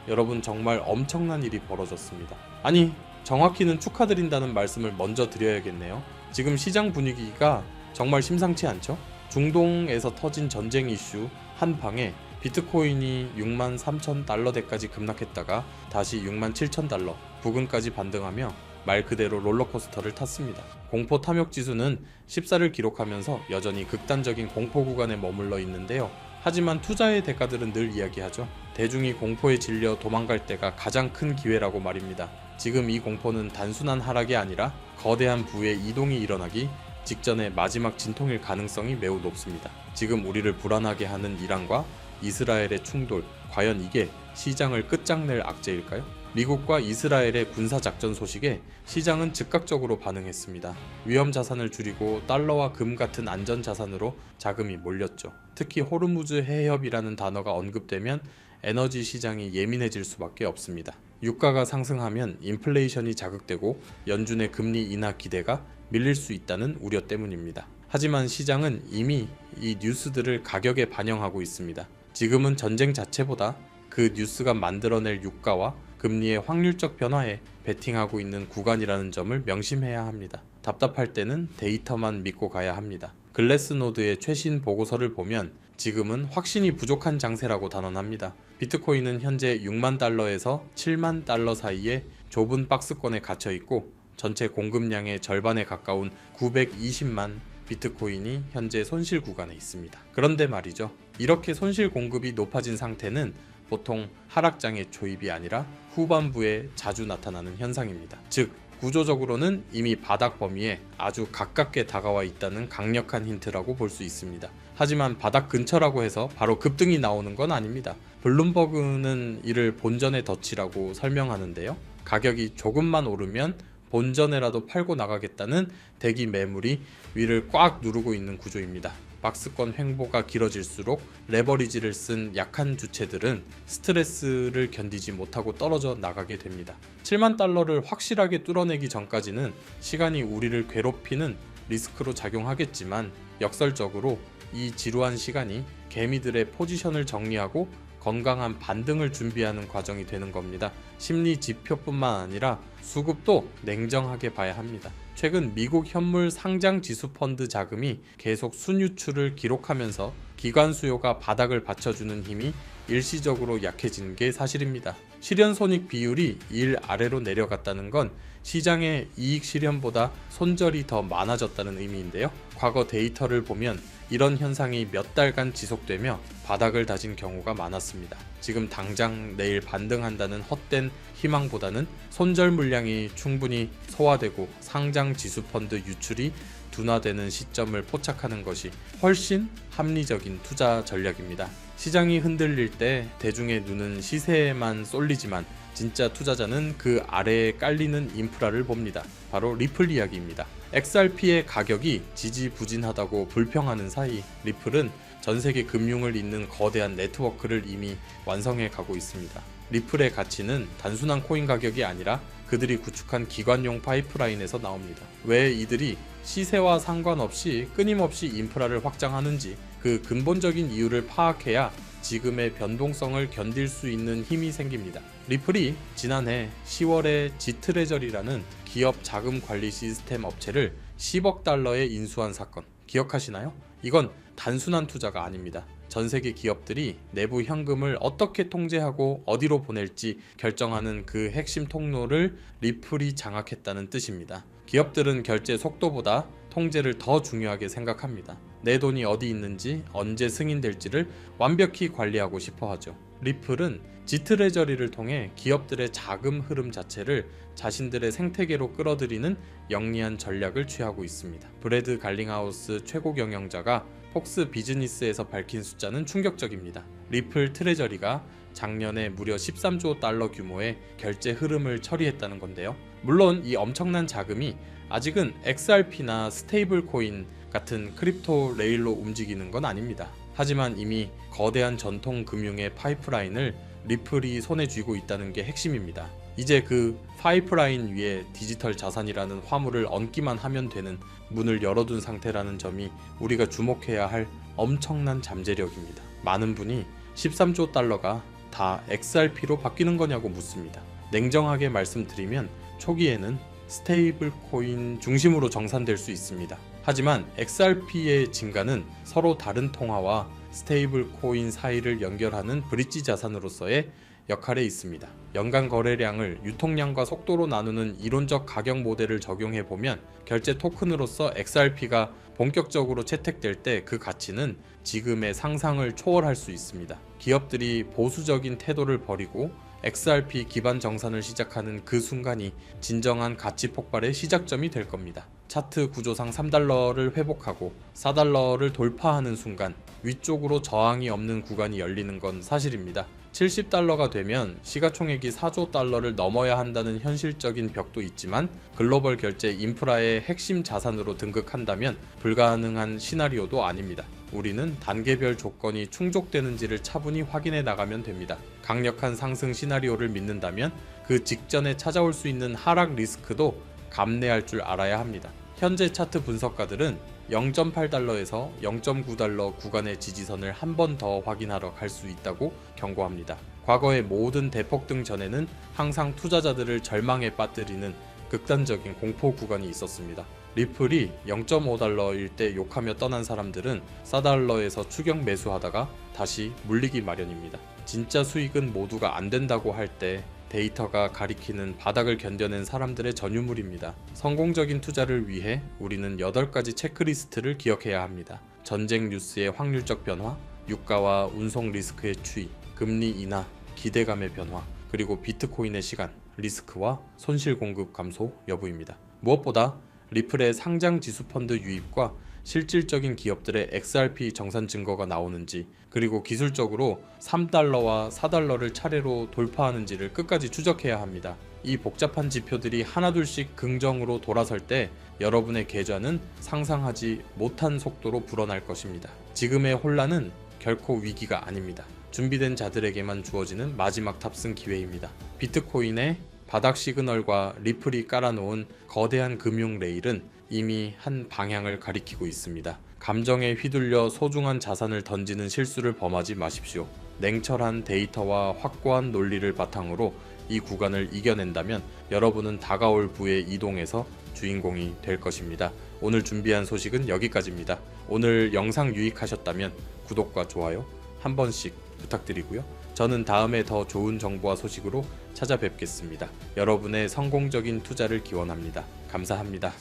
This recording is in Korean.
여러분, 정말 엄청난 일이 벌어졌습니다. 아니, 정확히는 축하드린다는 말씀을 먼저 드려야겠네요. 지금 시장 분위기가 정말 심상치 않죠? 중동에서 터진 전쟁 이슈 한 방에 비트코인이 63,000달러대까지 급락했다가 다시 67,000달러 부근까지 반등하며 말 그대로 롤러코스터를 탔습니다. 공포 탐욕 지수는 14를 기록하면서 여전히 극단적인 공포 구간에 머물러 있는데요. 하지만 투자의 대가들은 늘 이야기하죠. 대중이 공포에 질려 도망갈 때가 가장 큰 기회라고 말입니다. 지금 이 공포는 단순한 하락이 아니라 거대한 부의 이동이 일어나기 직전의 마지막 진통일 가능성이 매우 높습니다. 지금 우리를 불안하게 하는 이란과 이스라엘의 충돌, 과연 이게 시장을 끝장낼 악재일까요? 미국과 이스라엘의 군사작전 소식에 시장은 즉각적으로 반응했습니다. 위험 자산을 줄이고 달러와 금 같은 안전자산으로 자금이 몰렸죠. 특히 호르무즈 해협이라는 단어가 언급되면 에너지 시장이 예민해질 수밖에 없습니다. 유가가 상승하면 인플레이션이 자극되고 연준의 금리 인하 기대가 밀릴 수 있다는 우려 때문입니다. 하지만 시장은 이미 이 뉴스들을 가격에 반영하고 있습니다. 지금은 전쟁 자체보다 그 뉴스가 만들어낼 유가와 금리의 확률적 변화에 베팅하고 있는 구간이라는 점을 명심해야 합니다. 답답할 때는 데이터만 믿고 가야 합니다. 글래스노드의 최신 보고서를 보면 지금은 확신이 부족한 장세라고 단언합니다. 비트코인은 현재 6만 달러에서 7만 달러 사이에 좁은 박스권에 갇혀 있고 전체 공급량의 절반에 가까운 920만 비트코인이 현재 손실 구간에 있습니다. 그런데 말이죠. 이렇게 손실 공급이 높아진 상태는 보통 하락장의 초입이 아니라 후반부에 자주 나타나는 현상입니다. 즉, 구조적으로는 이미 바닥 범위에 아주 가깝게 다가와 있다는 강력한 힌트라고 볼 수 있습니다. 하지만 바닥 근처라고 해서 바로 급등이 나오는 건 아닙니다. 블룸버그는 이를 본전의 덫이라고 설명하는데요. 가격이 조금만 오르면 본전에라도 팔고 나가겠다는 대기 매물이 위를 꽉 누르고 있는 구조입니다. 박스권 횡보가 길어질수록 레버리지를 쓴 약한 주체들은 스트레스를 견디지 못하고 떨어져 나가게 됩니다. 7만 달러를 확실하게 뚫어내기 전까지는 시간이 우리를 괴롭히는 리스크로 작용하겠지만 역설적으로 이 지루한 시간이 개미들의 포지션을 정리하고 건강한 반등을 준비하는 과정이 되는 겁니다. 심리 지표뿐만 아니라 수급도 냉정하게 봐야 합니다. 최근 미국 현물 상장 지수 펀드 자금이 계속 순유출을 기록하면서 기관 수요가 바닥을 받쳐주는 힘이 일시적으로 약해진 게 사실입니다. 실현손익 비율이 1 아래로 내려갔다는 건 시장의 이익 실현보다 손절이 더 많아졌다는 의미인데요. 과거 데이터를 보면 이런 현상이 몇 달간 지속되며 바닥을 다진 경우가 많았습니다. 지금 당장 내일 반등한다는 헛된 희망보다는 손절 물량이 충분히 소화되고 상장 지수 펀드 유출이 둔화되는 시점을 포착하는 것이 훨씬 합리적인 투자 전략입니다. 시장이 흔들릴 때 대중의 눈은 시세에만 쏠리지만 진짜 투자자는 그 아래에 깔리는 인프라를 봅니다. 바로 리플 이야기입니다. XRP의 가격이 지지부진하다고 불평하는 사이 리플은 전세계 금융을 잇는 거대한 네트워크를 이미 완성해 가고 있습니다. 리플의 가치는 단순한 코인 가격이 아니라 그들이 구축한 기관용 파이프라인에서 나옵니다. 왜 이들이 시세와 상관없이 끊임없이 인프라를 확장하는지 그 근본적인 이유를 파악해야 지금의 변동성을 견딜 수 있는 힘이 생깁니다. 리플이 지난해 10월에 지트레저리라는 기업 자금 관리 시스템 업체를 10억 달러에 인수한 사건 기억하시나요? 이건 단순한 투자가 아닙니다. 전 세계 기업들이 내부 현금을 어떻게 통제하고 어디로 보낼지 결정하는 그 핵심 통로를 리플이 장악했다는 뜻입니다. 기업들은 결제 속도보다 통제를 더 중요하게 생각합니다. 내 돈이 어디 있는지 언제 승인될지를 완벽히 관리하고 싶어 하죠. 리플은 지트레저리를 통해 기업들의 자금 흐름 자체를 자신들의 생태계로 끌어들이는 영리한 전략을 취하고 있습니다. 브래드 갈링하우스 최고 경영자가 폭스 비즈니스에서 밝힌 숫자는 충격적입니다. 리플 트레저리가 작년에 무려 13조 달러 규모의 결제 흐름을 처리했다는 건데요. 물론 이 엄청난 자금이 아직은 XRP나 스테이블 코인 같은 크립토 레일로 움직이는 건 아닙니다. 하지만 이미 거대한 전통 금융의 파이프라인을 리플이 손에 쥐고 있다는 게 핵심입니다. 이제 그 파이프라인 위에 디지털 자산이라는 화물을 얹기만 하면 되는 문을 열어둔 상태라는 점이 우리가 주목해야 할 엄청난 잠재력입니다. 많은 분이 13조 달러가 다 XRP로 바뀌는 거냐고 묻습니다. 냉정하게 말씀드리면 초기에는 스테이블 코인 중심으로 정산될 수 있습니다. 하지만 XRP의 증가는 서로 다른 통화와 스테이블 코인 사이를 연결하는 브릿지 자산으로서의 역할에 있습니다. 연간 거래량을 유통량과 속도로 나누는 이론적 가격 모델을 적용해 보면 결제 토큰으로서 XRP가 본격적으로 채택될 때 그 가치는 지금의 상상을 초월할 수 있습니다. 기업들이 보수적인 태도를 버리고 XRP 기반 정산을 시작하는 그 순간이 진정한 가치 폭발의 시작점이 될 겁니다. 차트 구조상 3달러를 회복하고 4달러를 돌파하는 순간 위쪽으로 저항이 없는 구간이 열리는 건 사실입니다. 70달러가 되면 시가총액이 4조 달러를 넘어야 한다는 현실적인 벽도 있지만 글로벌 결제 인프라의 핵심 자산으로 등극한다면 불가능한 시나리오도 아닙니다. 우리는 단계별 조건이 충족되는지를 차분히 확인해 나가면 됩니다. 강력한 상승 시나리오를 믿는다면 그 직전에 찾아올 수 있는 하락 리스크도 감내할 줄 알아야 합니다. 현재 차트 분석가들은 0.8달러에서 0.9달러 구간의 지지선을 한 번 더 확인하러 갈 수 있다고 경고합니다. 과거의 모든 대폭등 전에는 항상 투자자들을 절망에 빠뜨리는 극단적인 공포 구간이 있었습니다. 리플이 0.5달러일 때 욕하며 떠난 사람들은 4달러에서 추격 매수하다가 다시 물리기 마련입니다. 진짜 수익은 모두가 안 된다고 할 때 데이터가 가리키는 바닥을 견뎌낸 사람들의 전유물입니다. 성공적인 투자를 위해 우리는 8가지 체크리스트를 기억해야 합니다. 전쟁 뉴스의 확률적 변화, 유가와 운송 리스크의 추이, 금리 인하, 기대감의 변화, 그리고 비트코인의 시간, 리스크와 손실 공급 감소 여부입니다. 무엇보다 리플의 상장 지수펀드 유입과 실질적인 기업들의 XRP 정산 증거가 나오는지, 그리고 기술적으로 3달러와 4달러를 차례로 돌파하는지를 끝까지 추적해야 합니다. 이 복잡한 지표들이 하나둘씩 긍정으로 돌아설 때 여러분의 계좌는 상상하지 못한 속도로 불어날 것입니다. 지금의 혼란은 결코 위기가 아닙니다. 준비된 자들에게만 주어지는 마지막 탑승 기회입니다. 비트코인의 바닥 시그널과 리플이 깔아놓은 거대한 금융 레일은 이미 한 방향을 가리키고 있습니다. 감정에 휘둘려 소중한 자산을 던지는 실수를 범하지 마십시오. 냉철한 데이터와 확고한 논리를 바탕으로 이 구간을 이겨낸다면 여러분은 다가올 부의 이동에서 주인공이 될 것입니다. 오늘 준비한 소식은 여기까지입니다. 오늘 영상 유익하셨다면 구독과 좋아요 한 번씩 부탁드리고요. 저는 다음에 더 좋은 정보와 소식으로 찾아뵙겠습니다. 여러분의 성공적인 투자를 기원합니다. 감사합니다.